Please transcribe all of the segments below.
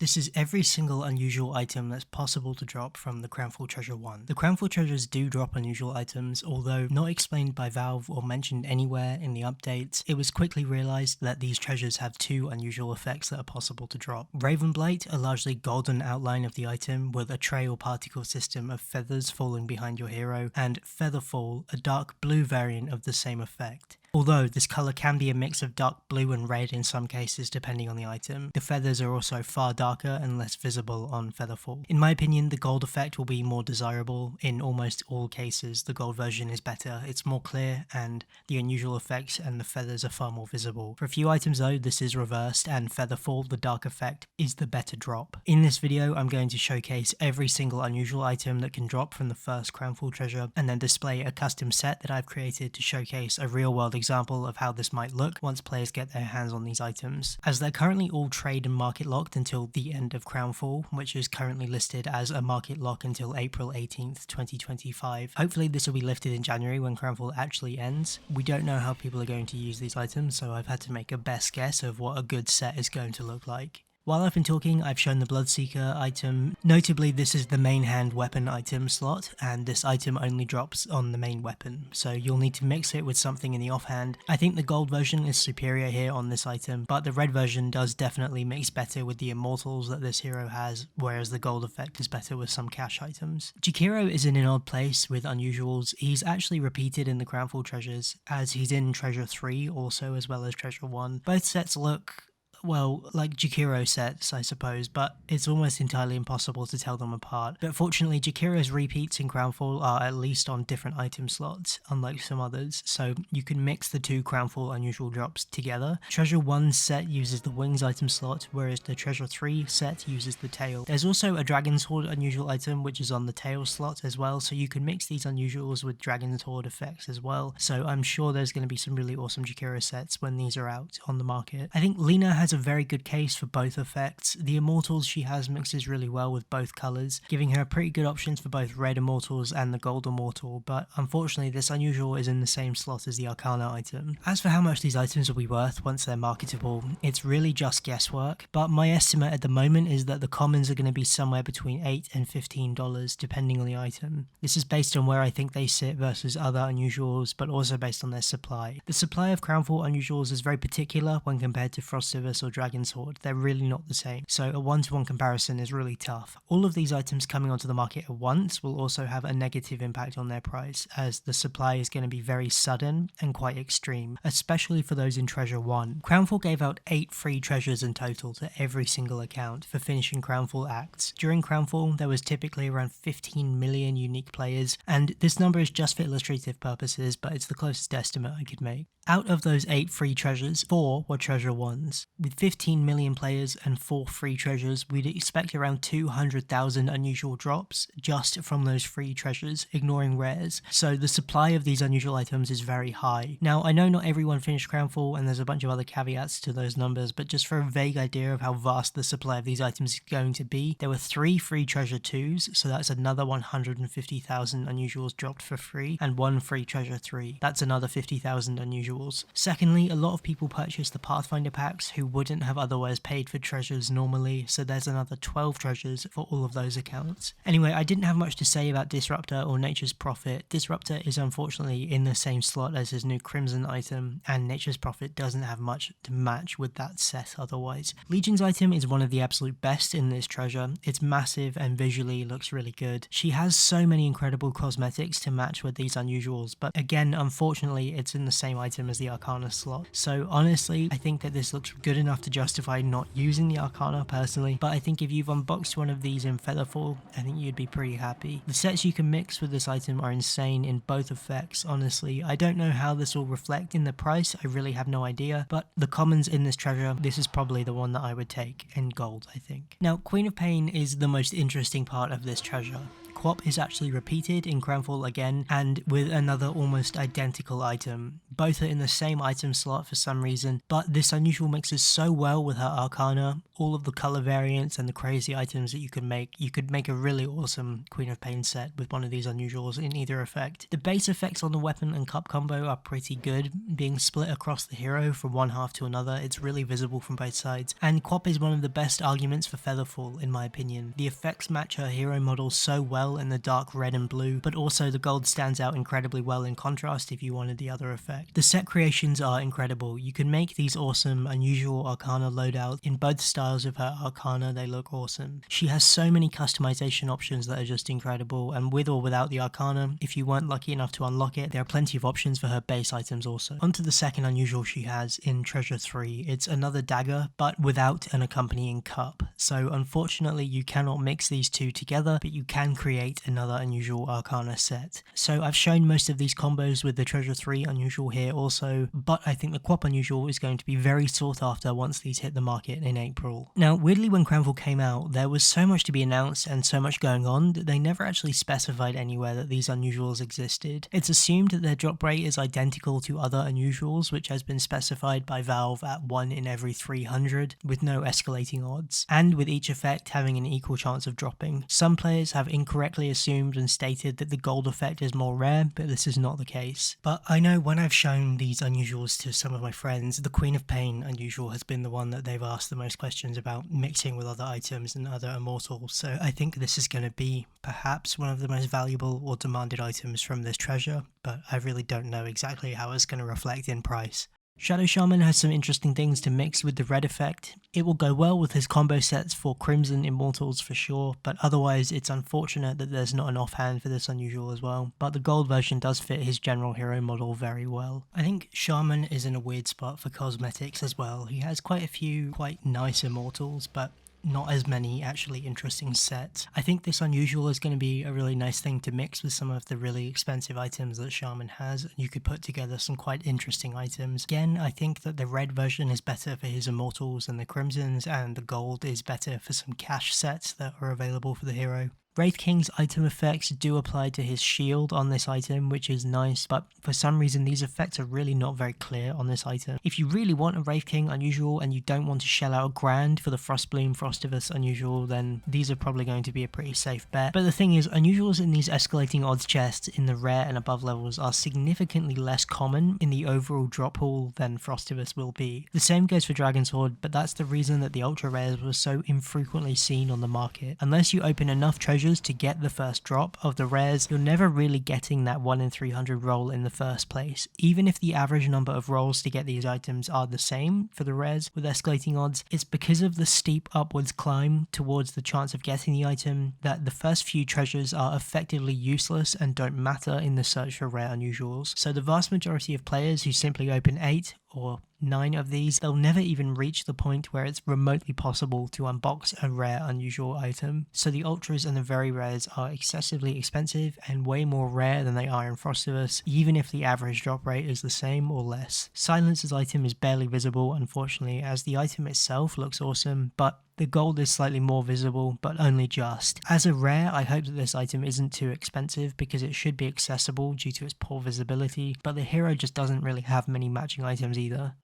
This is every single unusual item that's possible to drop from the Crownfall Treasure 1. The Crownfall Treasures do drop unusual items, although not explained by Valve or mentioned anywhere in the updates. It was quickly realized that these treasures have two unusual effects that are possible to drop. Ravenblight, a largely golden outline of the item with a trail particle system of feathers falling behind your hero, and Featherfall, a dark blue variant of the same effect. Although this colour can be a mix of dark blue and red in some cases depending on the item, the feathers are also far darker and less visible on Featherfall. In my opinion, the gold effect will be more desirable. In almost all cases, the gold version is better, it's more clear, and the unusual effects and the feathers are far more visible. For a few items though, this is reversed, and Featherfall, the dark effect, is the better drop. In this video, I'm going to showcase every single unusual item that can drop from the first Crownfall treasure, and then display a custom set that I've created to showcase a real-world example of how this might look once players get their hands on these items. As they're currently all trade and market locked until the end of Crownfall, which is currently listed as a market lock until April 18th, 2025. Hopefully this will be lifted in January when Crownfall actually ends. We don't know how people are going to use these items, so I've had to make a best guess of what a good set is going to look like. While I've been talking, I've shown the Bloodseeker item. Notably, this is the main hand weapon item slot, and this item only drops on the main weapon, so you'll need to mix it with something in the offhand. I think the gold version is superior here on this item, but the red version does definitely mix better with the immortals that this hero has, whereas the gold effect is better with some cash items. Jakiro is in an odd place with unusuals. He's actually repeated in the Crownfall treasures, as he's in Treasure 3 also as well as Treasure 1. Both sets look, well, like Jakiro sets, I suppose, but it's almost entirely impossible to tell them apart. But fortunately, Jakiro's repeats in Crownfall are at least on different item slots, unlike some others, so you can mix the two Crownfall unusual drops together. Treasure 1 set uses the wings item slot, whereas the Treasure 3 set uses the tail. There's also a Dragon's Horde unusual item, which is on the tail slot as well, so you can mix these unusuals with Dragon's Horde effects as well, so I'm sure there's going to be some really awesome Jakiro sets when these are out on the market. I think Lena has a very good case for both effects. The immortals she has mixes really well with both colours, giving her pretty good options for both red immortals and the gold immortal, but unfortunately this unusual is in the same slot as the Arcana item. As for how much these items will be worth once they're marketable, it's really just guesswork, but my estimate at the moment is that the commons are going to be somewhere between $8 and $15 depending on the item. This is based on where I think they sit versus other unusuals, but also based on their supply. The supply of Crownfall unusuals is very particular when compared to Frostivus or Dragon's Horde. They're really not the same, so a one-to-one comparison is really tough. All of these items coming onto the market at once will also have a negative impact on their price, as the supply is going to be very sudden and quite extreme, especially for those in Treasure 1. Crownfall gave out 8 free treasures in total to every single account for finishing Crownfall acts. During Crownfall, there was typically around 15 million unique players, and this number is just for illustrative purposes, but it's the closest estimate I could make. Out of those 8 free treasures, 4 were Treasure 1s. With 15 million players and 4 free treasures, we'd expect around 200,000 unusual drops just from those free treasures, ignoring rares. So the supply of these unusual items is very high. Now, I know not everyone finished Crownfall and there's a bunch of other caveats to those numbers, but just for a vague idea of how vast the supply of these items is going to be, there were 3 free Treasure 2s, so that's another 150,000 unusuals dropped for free, and 1 free Treasure 3. That's another 50,000 unusuals. Secondly, a lot of people purchased the Pathfinder packs who wouldn't have otherwise paid for treasures normally, so there's another 12 treasures for all of those accounts. Anyway, I didn't have much to say about Disruptor or Nature's Prophet. Disruptor is unfortunately in the same slot as his new Crimson item, and Nature's Prophet doesn't have much to match with that set otherwise. Legion's item is one of the absolute best in this treasure. It's massive and visually looks really good. She has so many incredible cosmetics to match with these unusuals, but again, unfortunately, it's in the same item as the Arcana slot. So honestly, I think that this looks good enough to justify not using the Arcana personally, but I think if you've unboxed one of these in Featherfall, I think you'd be pretty happy. The sets you can mix with this item are insane in both effects, honestly. I don't know how this will reflect in the price, I really have no idea, but the commons in this treasure, this is probably the one that I would take in gold, I think. Now, Queen of Pain is the most interesting part of this treasure. QOP is actually repeated in Crownfall again, and with another almost identical item. Both are in the same item slot for some reason, but this unusual mixes so well with her Arcana, all of the color variants and the crazy items that you could make. You could make a really awesome Queen of Pain set with one of these unusuals in either effect. The base effects on the weapon and cup combo are pretty good, being split across the hero from one half to another. It's really visible from both sides, and QOP is one of the best arguments for Featherfall in my opinion. The effects match her hero model so well in the dark red and blue, but also the gold stands out incredibly well in contrast if you wanted the other effect. The set creations are incredible. You can make these awesome unusual Arcana loadouts in both styles of her Arcana. They look awesome. She has so many customization options that are just incredible, and with or without the Arcana, if you weren't lucky enough to unlock it, there are plenty of options for her base items also. Onto the second unusual she has in Treasure 3. It's another dagger, but without an accompanying cup. So unfortunately you cannot mix these two together, but you can create another unusual Arcana set. So I've shown most of these combos with the Treasure 3 unusual here also, but I think the QOP unusual is going to be very sought after once these hit the market in April. Now weirdly, when Crownfall came out, there was so much to be announced and so much going on that they never actually specified anywhere that these unusuals existed. It's assumed that their drop rate is identical to other unusuals, which has been specified by Valve at 1 in every 300 with no escalating odds, and with each effect having an equal chance of dropping. Some players have incorrectly assumed and stated that the gold effect is more rare, but this is not the case. But I know when I've shown these unusuals to some of my friends, the Queen of Pain unusual has been the one that they've asked the most questions about mixing with other items and other immortals, so I think this is going to be perhaps one of the most valuable or demanded items from this treasure, but I really don't know exactly how it's going to reflect in price. Shadow Shaman has some interesting things to mix with the red effect. It will go well with his combo sets for Crimson Immortals for sure, but otherwise it's unfortunate that there's not an offhand for this unusual as well, but the gold version does fit his general hero model very well. I think Shaman is in a weird spot for cosmetics as well. He has quite a few quite nice immortals, but not as many actually interesting sets. I think this unusual is going to be a really nice thing to mix with some of the really expensive items that Shaman has, and you could put together some quite interesting items. Again, I think that the red version is better for his immortals than the crimsons, and the gold is better for some cash sets that are available for the hero. Wraith King's item effects do apply to his shield on this item, which is nice, but for some reason these effects are really not very clear on this item. If you really want a Wraith King unusual and you don't want to shell out $1,000 for the Frostbloom Frostivus unusual, then these are probably going to be a pretty safe bet. But the thing is, unusuals in these escalating odds chests in the rare and above levels are significantly less common in the overall drop pool than Frostivus will be. The same goes for Dragon's Horde, but that's the reason that the ultra rares were so infrequently seen on the market. Unless you open enough treasures to get the first drop of the rares, you're never really getting that 1 in 300 roll in the first place. Even if the average number of rolls to get these items are the same for the rares with escalating odds, it's because of the steep upwards climb towards the chance of getting the item that the first few treasures are effectively useless and don't matter in the search for rare unusuals. So the vast majority of players who simply open 8 or 9 of these, they'll never even reach the point where it's remotely possible to unbox a rare unusual item. So the ultras and the very rares are excessively expensive and way more rare than they are in Frostivus, even if the average drop rate is the same or less. Silence's item is barely visible, unfortunately, as the item itself looks awesome, but the gold is slightly more visible, but only just. As a rare, I hope that this item isn't too expensive because it should be accessible due to its poor visibility, but the hero just doesn't really have many matching items either.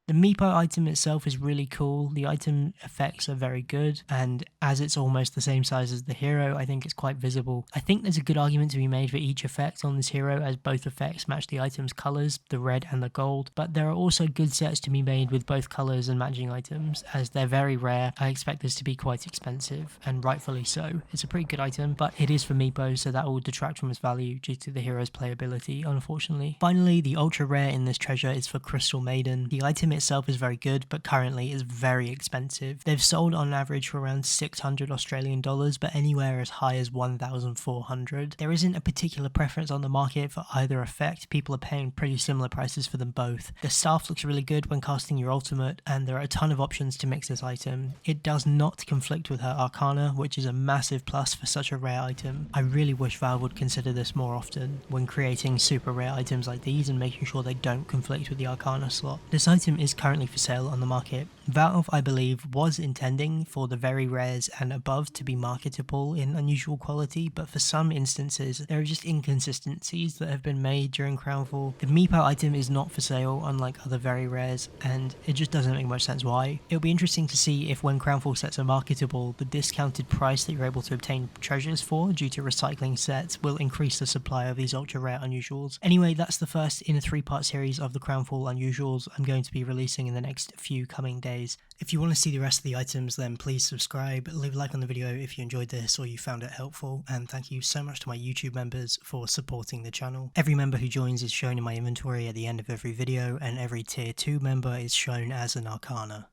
The Meepo item itself is really cool, the item effects are very good, and as it's almost the same size as the hero, I think it's quite visible. I think there's a good argument to be made for each effect on this hero, as both effects match the item's colours, the red and the gold, but there are also good sets to be made with both colours and matching items. As they're very rare, I expect this to be quite expensive, and rightfully so. It's a pretty good item, but it is for Meepo, so that will detract from its value due to the hero's playability, unfortunately. Finally, the ultra rare in this treasure is for Crystal Maiden. The item itself is very good, but currently is very expensive. They've sold on average for around 600 Australian dollars, but anywhere as high as 1,400. There isn't a particular preference on the market for either effect. People are paying pretty similar prices for them both. The staff looks really good when casting your ultimate, and there are a ton of options to mix this item. It does not conflict with her Arcana, which is a massive plus for such a rare item. I really wish Valve would consider this more often when creating super rare items like these and making sure they don't conflict with the Arcana slot. This item is currently for sale on the market Valve, I believe, was intending for the very rares and above to be marketable in unusual quality, but for some instances, there are just inconsistencies that have been made during Crownfall. The Meepow item is not for sale, unlike other very rares, and it just doesn't make much sense why. It'll be interesting to see if when Crownfall sets are marketable, the discounted price that you're able to obtain treasures for due to recycling sets will increase the supply of these ultra rare unusuals. Anyway, that's the first in a 3-part series of the Crownfall unusuals I'm going to be releasing in the next few coming days. If you want to see the rest of the items, then please subscribe, leave a like on the video if you enjoyed this or you found it helpful, and thank you so much to my YouTube members for supporting the channel. Every member who joins is shown in my inventory at the end of every video, and every tier 2 member is shown as an Arcana.